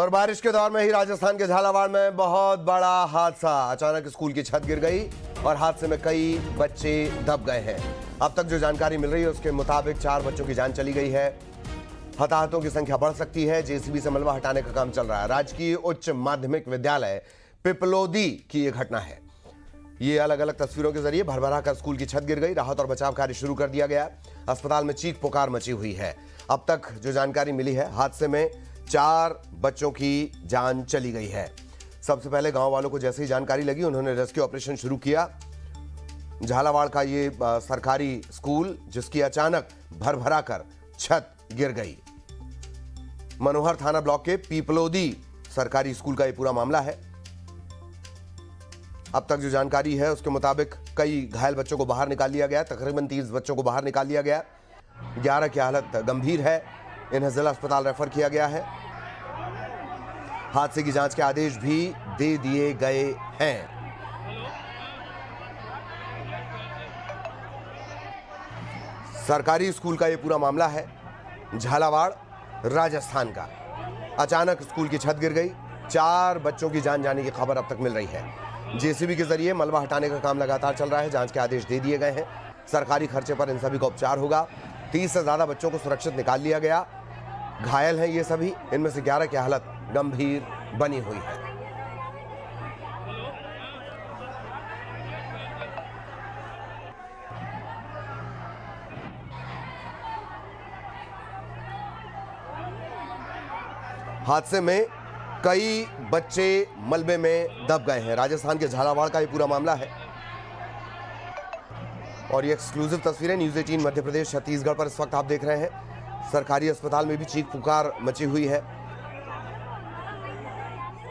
और बारिश के दौर में ही राजस्थान के झालावाड़ में बहुत बड़ा हादसा। अचानक स्कूल की छत गिर गई और हादसे में कई बच्चे दब गए हैं। अब तक जो जानकारी मिल रही है उसके मुताबिक 4 बच्चों की जान चली गई है। हताहतों की संख्या बढ़ सकती है। जेसीबी से मलबा हटाने का काम चल रहा है। राजकीय उच्च माध्यमिक विद्यालय पिपलोदी की यह घटना है। ये अलग अलग तस्वीरों के जरिए भरभरा कर स्कूल की छत गिर गई। राहत और बचाव कार्य शुरू कर दिया गया। अस्पताल में चीख पुकार मची हुई है। अब तक जो जानकारी मिली है, हादसे में 4 बच्चों की जान चली गई है। सबसे पहले गांव वालों को जैसे ही जानकारी लगी, उन्होंने रेस्क्यू ऑपरेशन शुरू किया। झालावाड़ का ये सरकारी स्कूल जिसकी अचानक भरभरा कर छत गिर गई। मनोहर थाना ब्लॉक के पीपलोदी सरकारी स्कूल का ये पूरा मामला है। अब तक जो जानकारी है उसके मुताबिक कई घायल बच्चों को बाहर निकाल लिया गया। तकरीबन 30 बच्चों को बाहर निकाल लिया गया। 11 की हालत गंभीर है। इन्हें जिला अस्पताल रेफर किया गया है। हादसे की जांच के आदेश भी दे दिए गए हैं। सरकारी स्कूल का यह पूरा मामला है, झालावाड़ राजस्थान का। अचानक स्कूल की छत गिर गई। 4 बच्चों की जान जाने की खबर अब तक मिल रही है। जेसीबी के जरिए मलबा हटाने का काम लगातार चल रहा है। जांच के आदेश दे दिए गए हैं। सरकारी खर्चे पर इन सभी का उपचार होगा। 30 से ज्यादा बच्चों को सुरक्षित निकाल लिया गया। घायल हैं ये सभी। इनमें से 11 की हालत गंभीर बनी हुई है। हादसे में कई बच्चे मलबे में दब गए हैं। राजस्थान के झालावाड़ का ये पूरा मामला है और ये एक्सक्लूसिव तस्वीरें न्यूज़ 18 मध्य प्रदेश छत्तीसगढ़ पर इस वक्त आप देख रहे हैं। सरकारी अस्पताल में भी चीख पुकार मची हुई है।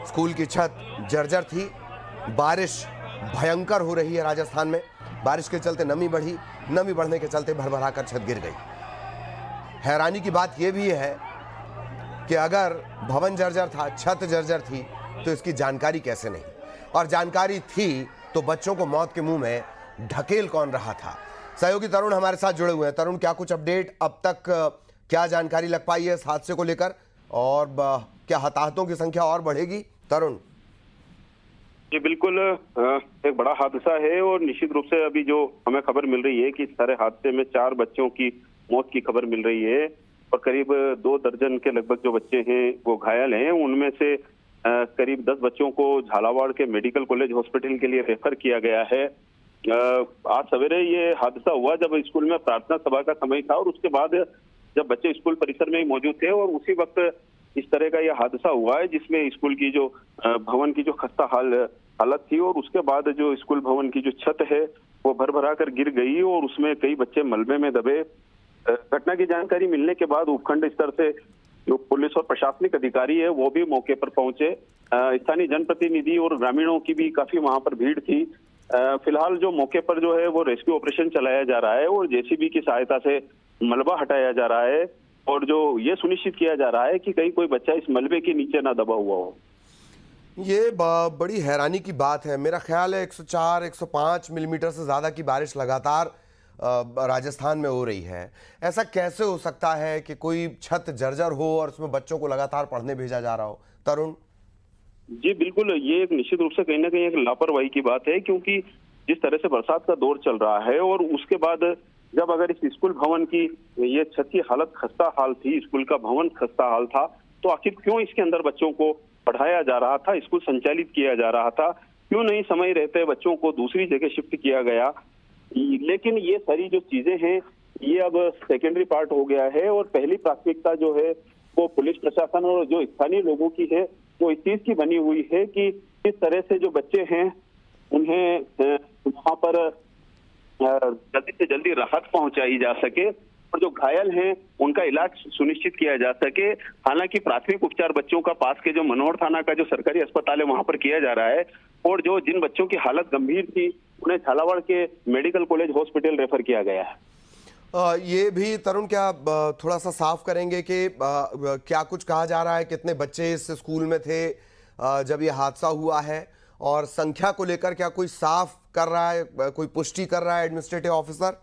स्कूल की छत जर्जर थी। बारिश भयंकर हो रही है राजस्थान में। बारिश के चलते नमी बढ़ी। नमी बढ़ने के चलते भरभरा कर छत गिर गई। हैरानी की बात यह भी है कि अगर भवन जर्जर था, छत जर्जर थी, तो इसकी जानकारी कैसे नहीं? और जानकारी थी तो बच्चों को मौत के मुंह में ढकेल कौन रहा था? सहयोगी तरुण हमारे साथ जुड़े हुए हैं। तरुण, क्या कुछ अपडेट अब तक क्या जानकारी लग पाई है इस हादसे को लेकर, और क्या हताहतों की संख्या और बढ़ेगी? तरुण जी बिल्कुल, एक बड़ा हादसा है और निश्चित रूप से अभी जो हमें खबर मिल रही है कि इस सारे हादसे में 4 बच्चों की मौत की खबर मिल रही है और करीब 2 दर्जन के लगभग जो बच्चे हैं वो घायल हैं। उनमें से करीब 10 बच्चों को झालावाड़ के मेडिकल कॉलेज हॉस्पिटल के लिए रेफर किया गया है। आज सवेरे ये हादसा हुआ जब स्कूल में प्रार्थना सभा का समय था और उसके बाद जब बच्चे स्कूल परिसर में ही मौजूद थे और उसी वक्त इस तरह का यह हादसा हुआ है जिसमें स्कूल की जो भवन की जो खस्ता हालत थी और उसके बाद जो स्कूल भवन की जो छत है वो भरभरा कर गिर गई और उसमें कई बच्चे मलबे में दबे। घटना की जानकारी मिलने के बाद उपखंड स्तर से जो पुलिस और प्रशासनिक अधिकारी है वो भी मौके पर पहुंचे। स्थानीय जनप्रतिनिधि और ग्रामीणों की भी काफी वहां पर भीड़ थी। फिलहाल जो मौके पर जो है वो रेस्क्यू ऑपरेशन चलाया जा रहा है और जेसीबी की सहायता से मलबा हटाया जा रहा है और जो ये सुनिश्चित किया जा रहा है कि कहीं कोई बच्चा इस मलबे के नीचे ना दबा हुआ हो। ये बड़ी हैरानी की बात है। मेरा ख्याल है 104-105 मिलीमीटर से ज्यादा की बारिश लगातार राजस्थान में हो रही है। ऐसा कैसे हो सकता है कि कोई छत जर्जर हो और उसमें बच्चों को लगातार पढ़ने भेजा जा रहा हो? तरुण जी बिल्कुल, ये एक निश्चित रूप से कहीं ना कहीं एक लापरवाही की बात है, क्योंकि जिस तरह से बरसात का दौर चल रहा है और उसके बाद जब अगर इस स्कूल भवन की ये छत की हालत खस्ता हाल थी, स्कूल का भवन खस्ता हाल था, तो आखिर क्यों इसके अंदर बच्चों को पढ़ाया जा रहा था, स्कूल संचालित किया जा रहा था? क्यों नहीं समय रहते बच्चों को दूसरी जगह शिफ्ट किया गया? लेकिन ये सारी जो चीजें हैं ये अब सेकेंडरी पार्ट हो गया है और पहली प्राथमिकता जो है वो पुलिस प्रशासन और जो स्थानीय लोगों की है वो इस चीज की बनी हुई है कि इस तरह से जो बच्चे हैं उन्हें वहां पर जल्दी से जल्दी राहत पहुंचाई जा सके और जो घायल हैं उनका इलाज सुनिश्चित किया जा सके। हालांकि प्राथमिक उपचार बच्चों का पास के जो मनोहर थाना का जो सरकारी अस्पताल है वहां पर किया जा रहा है और जो जिन बच्चों की हालत गंभीर थी उन्हें झालावाड़ के मेडिकल कॉलेज हॉस्पिटल रेफर किया गया है। ये भी तरुण क्या थोड़ा सा साफ करेंगे कि क्या कुछ कहा जा रहा है, कितने बच्चे इस स्कूल में थे जब ये हादसा हुआ है, और संख्या को लेकर क्या कोई साफ कर रहा है, कोई पुष्टि कर रहा है एडमिनिस्ट्रेटिव ऑफिसर?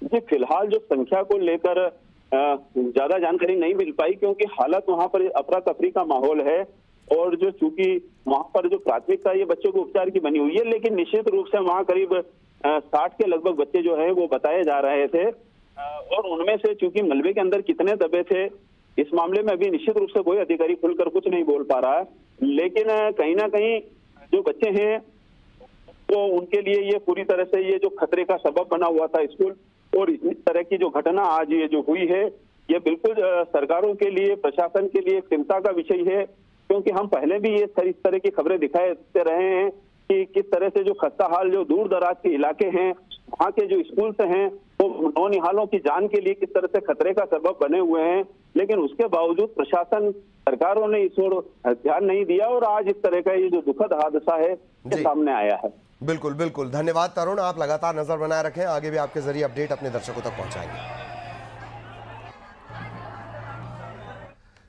जी फिलहाल जो संख्या को लेकर ज्यादा जानकारी नहीं मिल पाई, क्योंकि हालत वहां पर अफरा तफरी का माहौल है और जो चूंकि वहां पर जो प्राथमिकता ये बच्चों को उपचार की बनी हुई है, लेकिन निश्चित रूप से वहां करीब 60 के लगभग बच्चे जो है वो बताए जा रहे थे और उनमें से चूंकि मलबे के अंदर कितने दबे थे इस मामले में अभी निश्चित रूप से कोई अधिकारी खुलकर कुछ नहीं बोल पा रहा है। लेकिन कहीं ना कहीं जो बच्चे हैं तो उनके लिए ये पूरी तरह से ये जो खतरे का सबब बना हुआ था स्कूल, और इस तरह की जो घटना आज ये जो हुई है ये बिल्कुल सरकारों के लिए, प्रशासन के लिए चिंता का विषय है, क्योंकि हम पहले भी ये इस तरह की खबरें दिखाते रहे हैं कि किस तरह से जो खस्ता हाल जो दूर दराज के इलाके हैं वहाँ के जो स्कूल्स हैं वो नौनिहालों की जान के लिए किस तरह से खतरे का सबब बने हुए हैं, लेकिन उसके बावजूद प्रशासन, सरकारों ने इस ओर ध्यान नहीं दिया और आज इस तरह का ये जो दुखद हादसा है ये सामने आया है। बिल्कुल बिल्कुल, धन्यवाद तरुण, आप लगातार नजर बनाए रखें, आगे भी आपके जरिए अपडेट अपने दर्शकों तक पहुंचाएंगे।